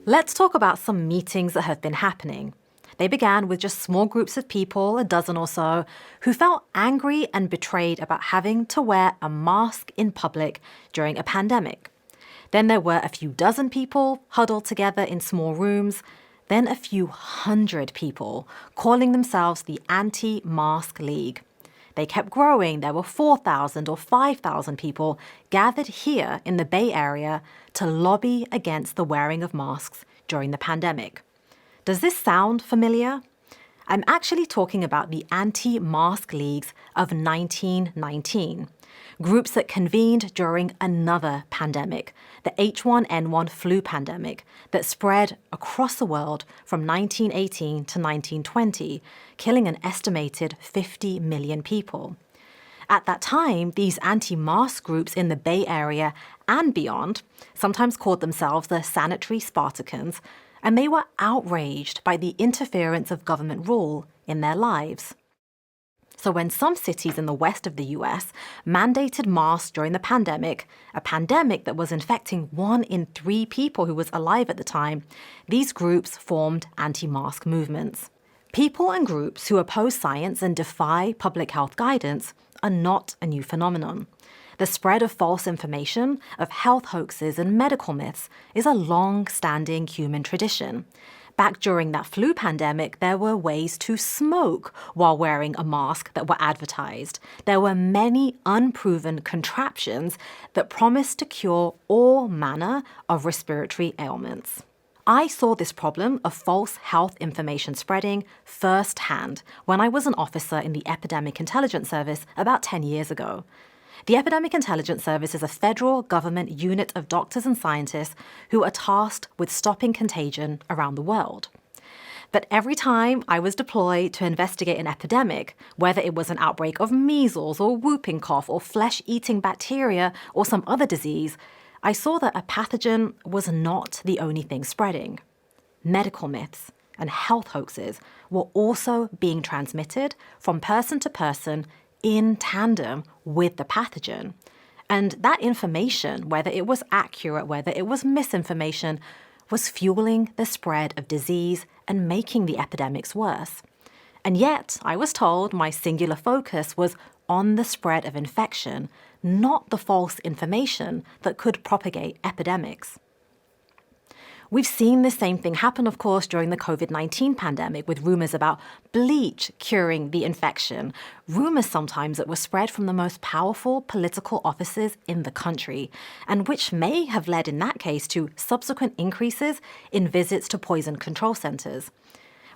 Let's talk about some meetings that have been happening. They began with just small groups of people, a dozen or so, who felt angry and betrayed about having to wear a mask in public during a pandemic. Then there were a few dozen people huddled together in small rooms, then a few hundred people calling themselves the Anti-Mask League. They kept growing. There were 4,000 or 5,000 people gathered here in the Bay Area to lobby against the wearing of masks during the pandemic. Does this sound familiar? I'm actually talking about the anti-mask leagues of 1919, groups that convened during another pandemic, the H1N1 flu pandemic that spread across the world from 1918 to 1920, killing an estimated 50 million people. At that time, these anti-mask groups in the Bay Area and beyond sometimes called themselves the Sanitary Spartacans, and they were outraged by the interference of government rule in their lives. So when some cities in the west of the US mandated masks during the pandemic, a pandemic that was infecting 1 in 3 people who was alive at the time, these groups formed anti-mask movements. People and groups who oppose science and defy public health guidance are not a new phenomenon. The spread of false information, of health hoaxes and medical myths is a long-standing human tradition. Back during that flu pandemic, there were ways to smoke while wearing a mask that were advertised. There were many unproven contraptions that promised to cure all manner of respiratory ailments. I saw this problem of false health information spreading firsthand when I was an officer in the Epidemic Intelligence Service about 10 years ago. The Epidemic Intelligence Service is a federal government unit of doctors and scientists who are tasked with stopping contagion around the world. But every time I was deployed to investigate an epidemic, whether it was an outbreak of measles or whooping cough or flesh-eating bacteria or some other disease, I saw that a pathogen was not the only thing spreading. Medical myths and health hoaxes were also being transmitted from person to person in tandem with the pathogen. And that information, whether it was accurate, whether it was misinformation, was fueling the spread of disease and making the epidemics worse. And yet, I was told my singular focus was on the spread of infection, not the false information that could propagate epidemics. We've seen the same thing happen, of course, during the COVID-19 pandemic with rumors about bleach curing the infection, rumors sometimes that were spread from the most powerful political offices in the country, and which may have led in that case to subsequent increases in visits to poison control centers.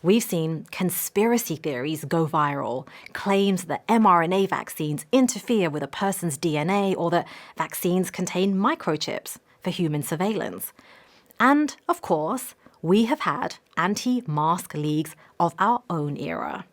We've seen conspiracy theories go viral, claims that mRNA vaccines interfere with a person's DNA or that vaccines contain microchips for human surveillance. And, of course, we have had anti-mask leagues of our own era.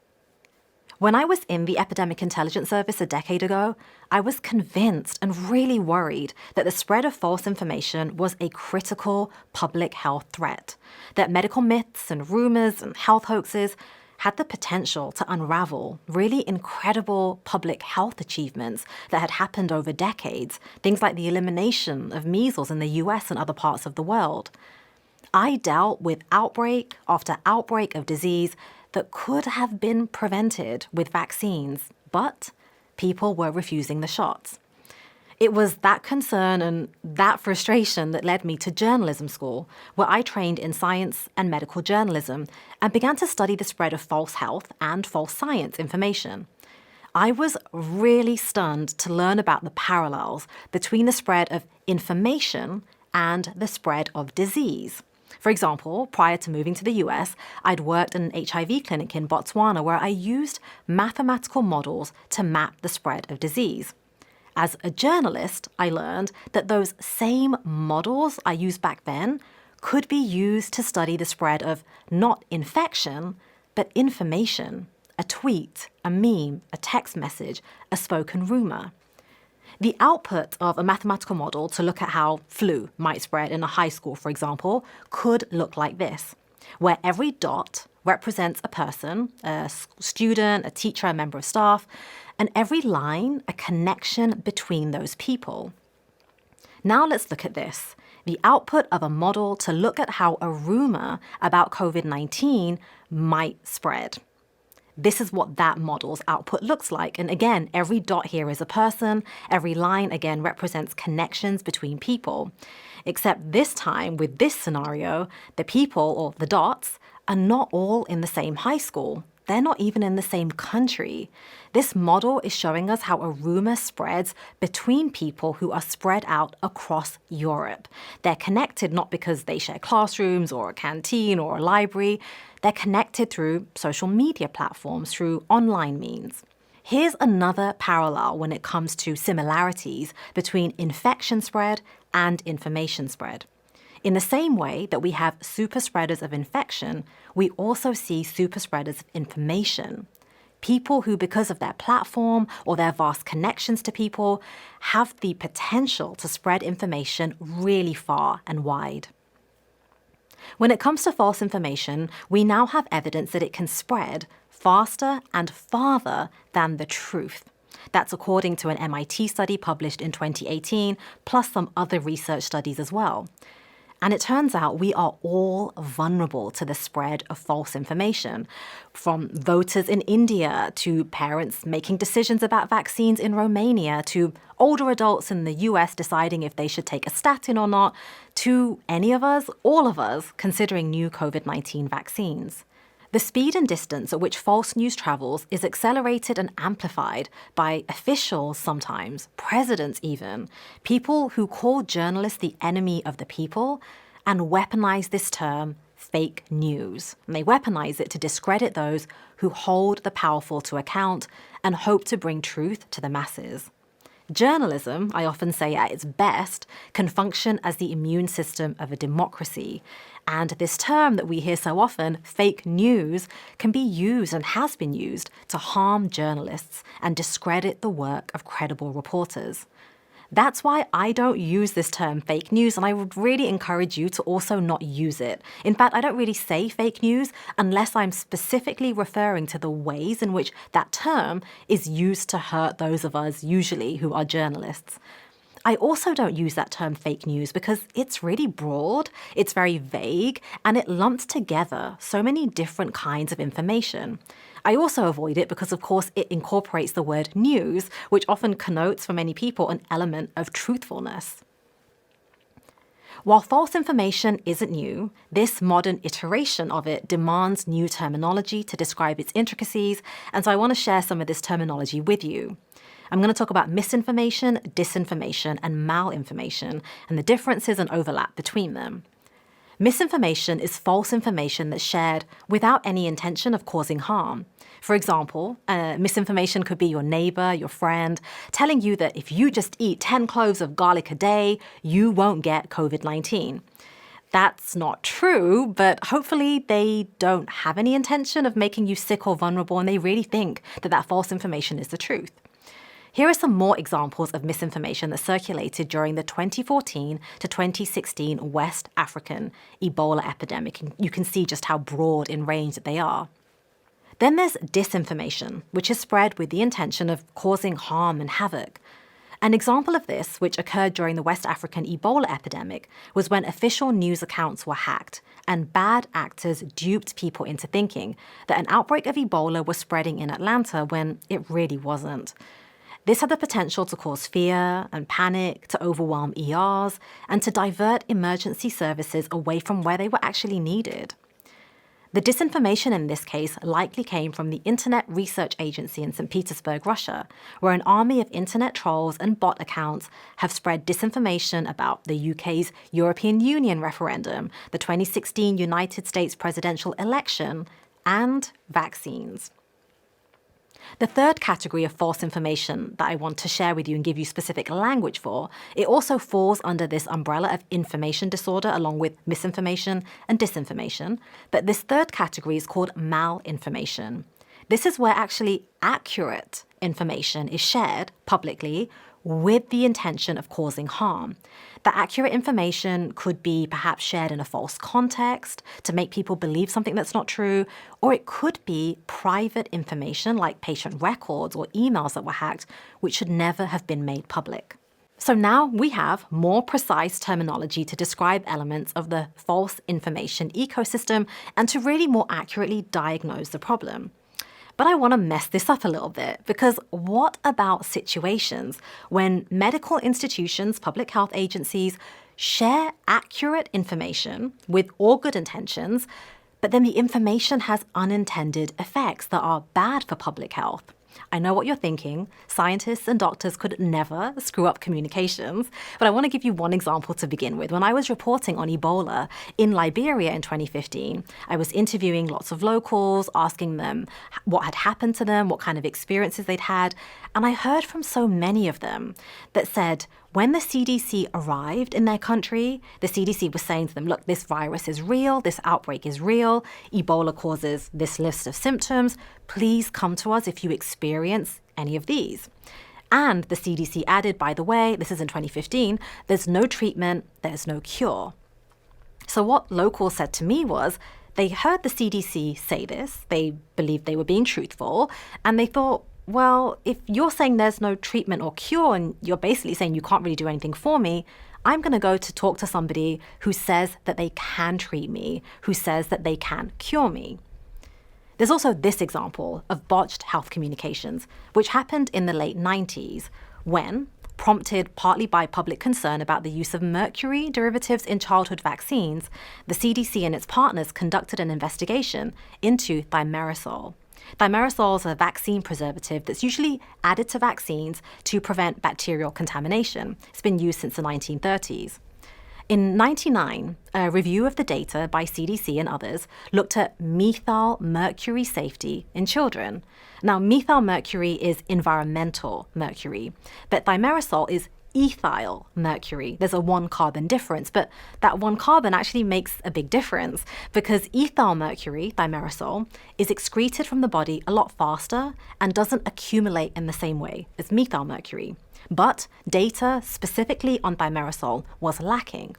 When I was in the Epidemic Intelligence Service a decade ago, I was convinced and really worried that the spread of false information was a critical public health threat, that medical myths and rumors and health hoaxes had the potential to unravel really incredible public health achievements that had happened over decades, things like the elimination of measles in the US and other parts of the world. I dealt with outbreak after outbreak of disease that could have been prevented with vaccines, but people were refusing the shots. It was that concern and that frustration that led me to journalism school, where I trained in science and medical journalism and began to study the spread of false health and false science information. I was really stunned to learn about the parallels between the spread of information and the spread of disease. For example, prior to moving to the US, I'd worked in an HIV clinic in Botswana where I used mathematical models to map the spread of disease. As a journalist, I learned that those same models I used back then could be used to study the spread of not infection, but information, a tweet, a meme, a text message, a spoken rumor. The output of a mathematical model to look at how flu might spread in a high school, for example, could look like this, where every dot represents a person, a student, a teacher, a member of staff, and every line a connection between those people. Now let's look at this. the output of a model to look at how a rumor about COVID-19 might spread. This is what that model's output looks like. And again, every dot here is a person. Every line, again, represents connections between people. Except this time, with this scenario, the people, or the dots, are not all in the same high school. They're not even in the same country. This model is showing us how a rumor spreads between people who are spread out across Europe. They're connected not because they share classrooms or a canteen or a library. They're connected through social media platforms, through online means. Here's another parallel when it comes to similarities between infection spread and information spread. In the same way that we have super spreaders of infection, we also see super spreaders of information. People who, because of their platform or their vast connections to people, have the potential to spread information really far and wide. When it comes to false information, we now have evidence that it can spread faster and farther than the truth. That's according to an MIT study published in 2018, plus some other research studies as well. And it turns out we are all vulnerable to the spread of false information, from voters in India to parents making decisions about vaccines in Romania to older adults in the US deciding if they should take a statin or not, to any of us, all of us, considering new COVID-19 vaccines. The speed and distance at which false news travels is accelerated and amplified by officials sometimes, presidents even, people who call journalists the enemy of the people and weaponize this term fake news. And they weaponize it to discredit those who hold the powerful to account and hope to bring truth to the masses. Journalism, I often say at its best, can function as the immune system of a democracy. And this term that we hear so often, fake news, can be used and has been used to harm journalists and discredit the work of credible reporters. That's why I don't use this term fake news, and I would really encourage you to also not use it. In fact, I don't really say fake news unless I'm specifically referring to the ways in which that term is used to hurt those of us usually who are journalists. I also don't use that term fake news because it's really broad, it's very vague, and it lumps together so many different kinds of information. I also avoid it because, of course, it incorporates the word news, which often connotes for many people an element of truthfulness. While false information isn't new, this modern iteration of it demands new terminology to describe its intricacies, and so I want to share some of this terminology with you. I'm going to talk about misinformation, disinformation, and malinformation, and the differences and overlap between them. Misinformation is false information that's shared without any intention of causing harm. For example, misinformation could be your neighbor, your friend, telling you that if you just eat 10 cloves of garlic a day, you won't get COVID-19. That's not true, but hopefully they don't have any intention of making you sick or vulnerable, and they really think that that false information is the truth. Here are some more examples of misinformation that circulated during the 2014 to 2016 West African Ebola epidemic. And you can see just how broad in range that they are. Then there's disinformation, which is spread with the intention of causing harm and havoc. An example of this, which occurred during the West African Ebola epidemic, was when official news accounts were hacked and bad actors duped people into thinking that an outbreak of Ebola was spreading in Atlanta when it really wasn't. This had the potential to cause fear and panic, to overwhelm ERs, and to divert emergency services away from where they were actually needed. The disinformation in this case likely came from the Internet Research Agency in St. Petersburg, Russia, where an army of internet trolls and bot accounts have spread disinformation about the UK's European Union referendum, the 2016 United States presidential election, and vaccines. The third category of false information that I want to share with you and give you specific language for, it also falls under this umbrella of information disorder along with misinformation and disinformation. But this third category is called malinformation. This is where actually accurate information is shared publicly with the intention of causing harm. The accurate information could be perhaps shared in a false context to make people believe something that's not true, or it could be private information like patient records or emails that were hacked, which should never have been made public. So now we have more precise terminology to describe elements of the false information ecosystem and to really more accurately diagnose the problem. But I want to mess this up a little bit, because what about situations when medical institutions, public health agencies, share accurate information with all good intentions, but then the information has unintended effects that are bad for public health? I know what you're thinking. Scientists and doctors could never screw up communications. But I want to give you one example to begin with. When I was reporting on Ebola in Liberia in 2015, I was interviewing lots of locals, asking them what had happened to them, what kind of experiences they'd had. And I heard from so many of them that said, when the CDC arrived in their country, the CDC was saying to them, look, this virus is real, this outbreak is real, Ebola causes this list of symptoms, please come to us if you experience any of these. And the CDC added, by the way, this is in 2015, there's no treatment, there's no cure. So what locals said to me was, they heard the CDC say this, they believed they were being truthful, and they thought, well, if you're saying there's no treatment or cure and you're basically saying you can't really do anything for me, I'm going to go to talk to somebody who says that they can treat me, who says that they can cure me. There's also this example of botched health communications, which happened in the late 90s when, prompted partly by public concern about the use of mercury derivatives in childhood vaccines, the CDC and its partners conducted an investigation into thimerosal. Thimerosal is a vaccine preservative that's usually added to vaccines to prevent bacterial contamination. It's been used since the 1930s. In 1999, a review of the data by CDC and others looked at methyl mercury safety in children. Now, methyl mercury is environmental mercury, but thimerosal is ethyl mercury. There's a 1 carbon difference, but that 1 carbon actually makes a big difference because ethyl mercury, thimerosal, is excreted from the body a lot faster and doesn't accumulate in the same way as methyl mercury. But data specifically on thimerosal was lacking.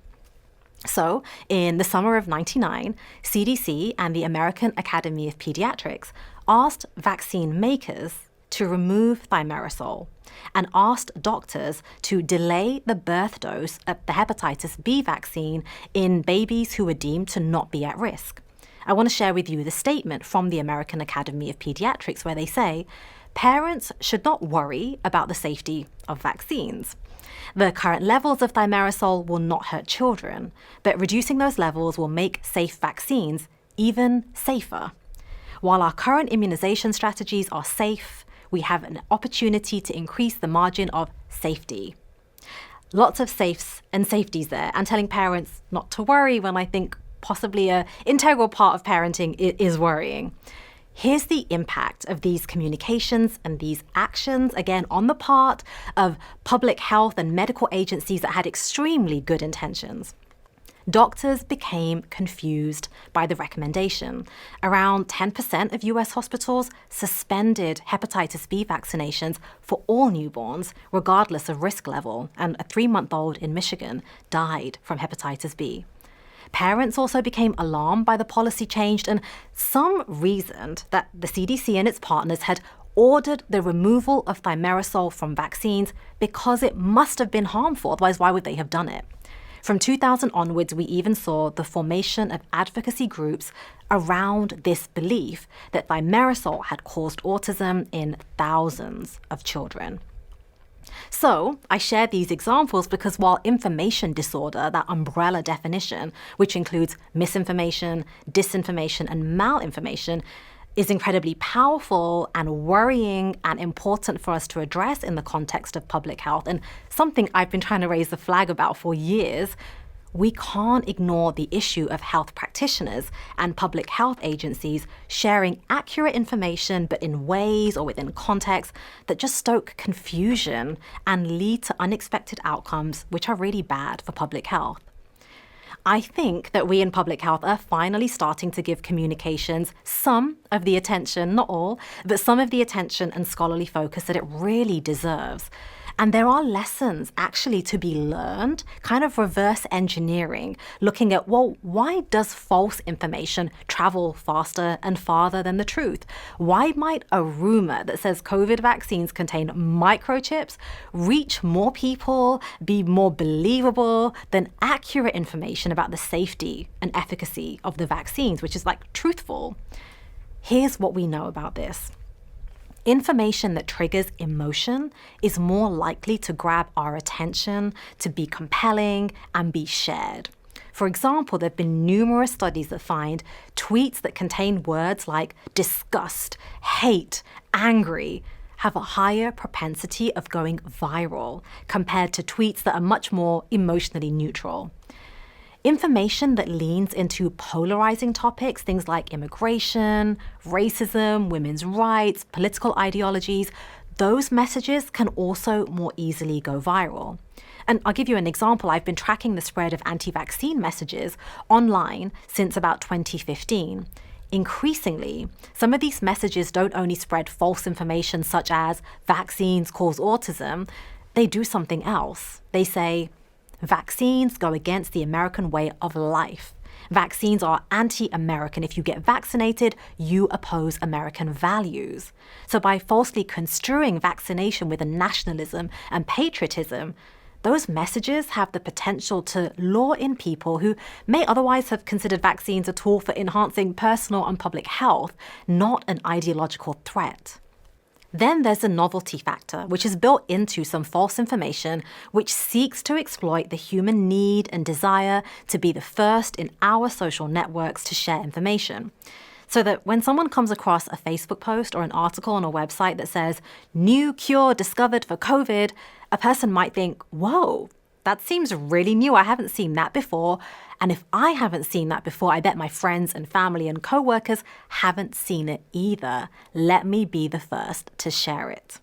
So, in the summer of '99, CDC and the American Academy of Pediatrics asked vaccine makers to remove thimerosal and asked doctors to delay the birth dose of the hepatitis B vaccine in babies who were deemed to not be at risk. I want to share with you the statement from the American Academy of Pediatrics where they say, parents should not worry about the safety of vaccines. The current levels of thimerosal will not hurt children, but reducing those levels will make safe vaccines even safer. While our current immunization strategies are safe, we have an opportunity to increase the margin of safety. Lots of safes and safeties there, and telling parents not to worry when I think possibly an integral part of parenting is worrying. Here's the impact of these communications and these actions, again, on the part of public health and medical agencies that had extremely good intentions. Doctors became confused by the recommendation. Around 10% of US hospitals suspended hepatitis B vaccinations for all newborns, regardless of risk level, and a 3-month-old in Michigan died from hepatitis B. Parents also became alarmed by the policy change, and some reasoned that the CDC and its partners had ordered the removal of thimerosal from vaccines because it must have been harmful, otherwise why would they have done it? From 2000 onwards, we even saw the formation of advocacy groups around this belief that thimerosal had caused autism in thousands of children. So I share these examples because while information disorder, that umbrella definition, which includes misinformation, disinformation, and malinformation, is incredibly powerful and worrying and important for us to address in the context of public health, and something I've been trying to raise the flag about for years, we can't ignore the issue of health practitioners and public health agencies sharing accurate information but in ways or within context that just stoke confusion and lead to unexpected outcomes which are really bad for public health. I think that we in public health are finally starting to give communications some of the attention, not all, but some of the attention and scholarly focus that it really deserves. And there are lessons actually to be learned, kind of reverse engineering, looking at, well, why does false information travel faster and farther than the truth? Why might a rumor that says COVID vaccines contain microchips reach more people, be more believable than accurate information about the safety and efficacy of the vaccines, which is like truthful? Here's what we know about this. Information that triggers emotion is more likely to grab our attention, to be compelling, and be shared. For example, there have been numerous studies that find tweets that contain words like disgust, hate, angry, have a higher propensity of going viral compared to tweets that are much more emotionally neutral. Information that leans into polarizing topics, things like immigration, racism, women's rights, political ideologies, those messages can also more easily go viral. And I'll give you an example. I've been tracking the spread of anti-vaccine messages online since about 2015. Increasingly, some of these messages don't only spread false information such as vaccines cause autism, they do something else. They say, vaccines go against the American way of life. Vaccines are anti-American. If you get vaccinated, you oppose American values. So by falsely construing vaccination with a nationalism and patriotism, those messages have the potential to lure in people who may otherwise have considered vaccines a tool for enhancing personal and public health, not an ideological threat. Then there's the novelty factor, which is built into some false information which seeks to exploit the human need and desire to be the first in our social networks to share information. So that when someone comes across a Facebook post or an article on a website that says, new cure discovered for COVID, a person might think, whoa, that seems really new. I haven't seen that before. And if I haven't seen that before, I bet my friends and family and coworkers haven't seen it either. Let me be the first to share it.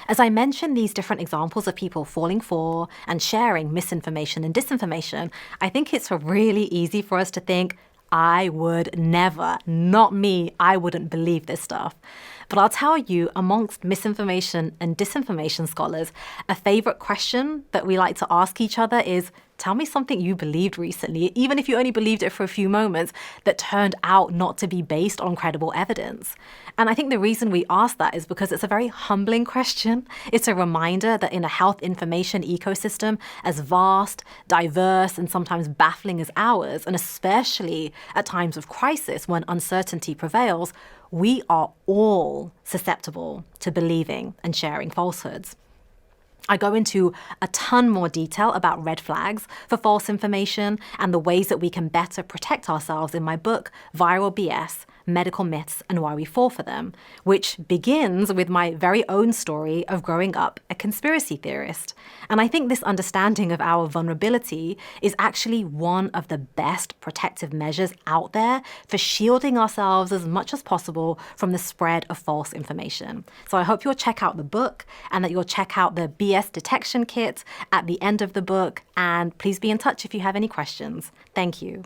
As I mentioned these different examples of people falling for and sharing misinformation and disinformation, I think it's really easy for us to think, I would never, not me, I wouldn't believe this stuff. But I'll tell you, amongst misinformation and disinformation scholars, a favorite question that we like to ask each other is, tell me something you believed recently, even if you only believed it for a few moments, that turned out not to be based on credible evidence. And I think the reason we ask that is because it's a very humbling question. It's a reminder that in a health information ecosystem as vast, diverse, and sometimes baffling as ours, and especially at times of crisis when uncertainty prevails, we are all susceptible to believing and sharing falsehoods. I go into a ton more detail about red flags for false information and the ways that we can better protect ourselves in my book, Viral BS, Medical Myths and Why We Fall for Them, which begins with my very own story of growing up a conspiracy theorist. And I think this understanding of our vulnerability is actually one of the best protective measures out there for shielding ourselves as much as possible from the spread of false information. So I hope you'll check out the book and that you'll check out the BS detection kit at the end of the book. And please be in touch if you have any questions. Thank you.